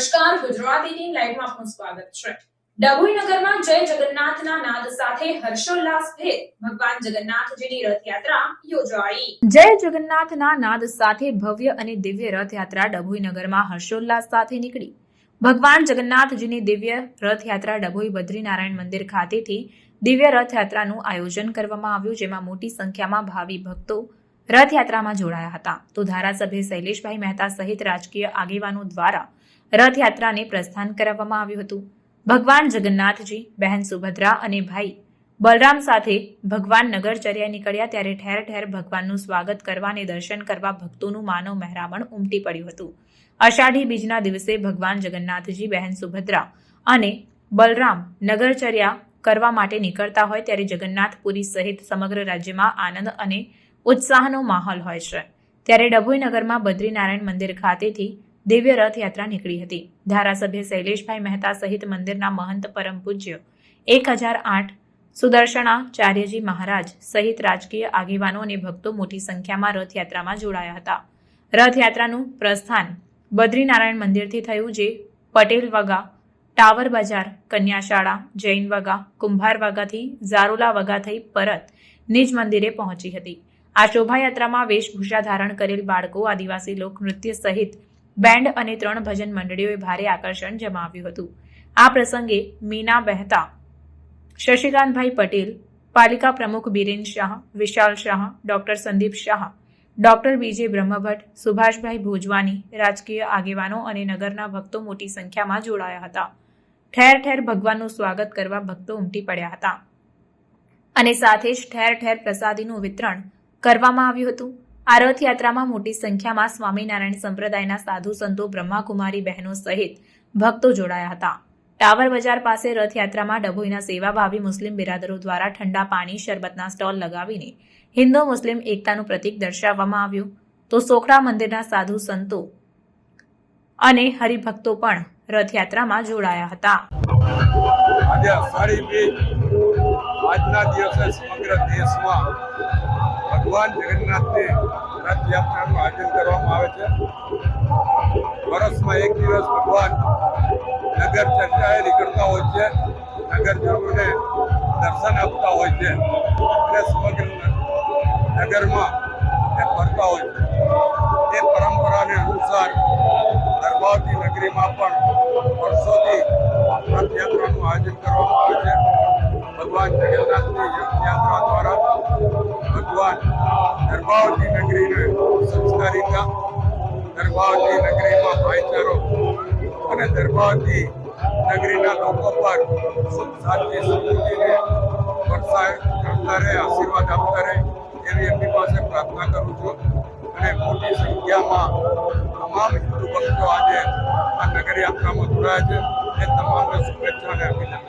નમસ્કાર, ગુજરાત 18 લાઈવમાં આપનું સ્વાગત છે। ડભોઈ નગરમાં જય જગન્નાથના નાદ સાથે હર્ષોલ્લાસભેર ભગવાન જગન્નાથજીની રથયાત્રા યોજાઈ। જય જગન્નાથના નાદ સાથે ભવ્ય અને દિવ્ય રથયાત્રા ડભોઈ નગરમાં હર્ષોલ્લાસ સાથે નીકળી। ભગવાન જગન્નાથજીની દિવ્ય રથયાત્રા ડભોઈ બદ્રીનારાયણ મંદિર ખાતેથી દિવ્ય રથયાત્રાનું આયોજન કરવામાં આવ્યું, જેમાં મોટી સંખ્યામાં ભાવિ ભક્તો રથયાત્રામાં જોડાયા હતા। તો ધારાસભ્ય શૈલેષભાઈ મહેતા સહિત રાજકીય આગેવાનો દ્વારા રથયાત્રાને પ્રસ્થાન કરાવવામાં આવ્યું હતું। ભગવાન જગન્નાથજી, બહેન સુભદ્રા અને ભાઈ બલરામ સાથે ભગવાન નગરચર્યા નીકળ્યા, ત્યારે ઠેર ઠેર ભગવાનનું સ્વાગત કરવા અને દર્શન કરવા ભક્તોનું માનવ મહેરામણ ઉમટી પડ્યું હતું। અષાઢી બીજના દિવસે ભગવાન જગન્નાથજી, બહેન સુભદ્રા અને બલરામ નગરચર્યા કરવા માટે નીકળતા હોય ત્યારે જગન્નાથપુરી સહિત સમગ્ર રાજ્યમાં આનંદ અને ઉત્સાહનો માહોલ હોય છે। ત્યારે ડભોઈ નગરમાં બદ્રીનારાયણ મંદિર ખાતેથી દિવ્ય રથયાત્રા નીકળી હતી। ધારાસભ્ય શૈલેષભાઈ મહેતા સહિત મંદિરના મહંત પરમ પૂજ્ય 1008 સુદર્શનાચાર્યજી મહારાજ સહિત રાજકીય આગેવાનો અને ભક્તો મોટી સંખ્યામાં રથયાત્રામાં જોડાયા હતા। રથયાત્રાનું પ્રસ્થાન બદ્રીનારાયણ મંદિરથી થયું, જે પટેલ વગા, ટાવર બજાર, કન્યાશાળા, જૈન વગા, કુંભાર વગાથી ઝારોલા વગા થઈ પરત નિજ મંદિરે પહોંચી હતી। આ શોભાયાત્રામાં વેશભૂષા ધારણ કરેલ બાળકો, આદિવાસી લોકનૃત્ય સહિત બેન્ડ અને 3 ભજન મંડળીઓએ ભારે આકર્ષણ જમાવ્યું હતું। આ પ્રસંગે મીના બહેતા, શશિકાંતભાઈ પટેલ, પાલિકા પ્રમુખ બિરેન શાહ, વિશાલ શાહ, ડોક્ટર સંદીપ શાહ, ડોક્ટર બીજે બ્રહ્મભટ્ટ, સુભાષભાઈ ભોજવાની, રાજકીય આગેવાનો અને નગરના ભક્તો મોટી સંખ્યામાં જોડાયા હતા। ઠેર ઠેર ભગવાનનું સ્વાગત કરવા ભક્તો ઉમટી પડ્યા હતા અને સાથે જ ઠેર ઠેર પ્રસાદીનું વિતરણ કરવામાં આવ્યું હતું। આ રથયાત્રામાં મોટી સંખ્યામાં સ્વામિનારાયણ સંપ્રદાયના સાધુ સંતો, બ્રહ્માકુમારી બહેનો સહિત ભક્તો જોડાયા હતા। ટાવર બજાર પાસે રથયાત્રામાં ડભોઈના સેવાભાવી મુસ્લિમ બિરાદરો દ્વારા ઠંડા પાણી, શરબતના સ્ટોલ લગાવીને હિન્દુ મુસ્લિમ એકતાનું પ્રતીક દર્શાવવામાં આવ્યું। તો સોખડા મંદિરના સાધુ સંતો અને હરિભક્તો પણ રથયાત્રામાં જોડાયા હતા। આજે અષાઢી બીજ, આજના દિવસે સમગ્ર દેશમાં ભગવાન જગન્નાથની રથયાત્રાનું આયોજન કરવામાં આવે છે। વર્ષમાં એક દિવસ ભગવાન નગર ચર્ચાએ નીકળતા હોય છે, નગરજનોને દર્શન આપતા હોય છે અને સમગ્ર નગરમાં એ ફરતા હોય છે। એ પરંપરાને અનુસાર ગર્ભાવતી નગરીમાં પણ વર્ષોથી રથયાત્રાનું આયોજન કરવામાં આવે છે। ભગવાન જગન્નાથની રથયાત્રા દ્વારા ભગવાન ગર્ભાવતી નગરીને સંસ્કારિતા, ગર્ભાવતી નગરીમાં ભાઈચારો અને ગર્ભાવતી નગરીના લોકો પર સુખ શાંતિ સમૃદ્ધિને કરતા રહે, આશીર્વાદ આપતા રહે એવી એમની પાસે પ્રાર્થના કરું છું। અને મોટી સંખ્યામાં તમામ હિન્દુ ભક્તો આજે આ નગર યાત્રામાં જોડાયા છે। એ તમામને શુભેચ્છા અને અભિનંદન।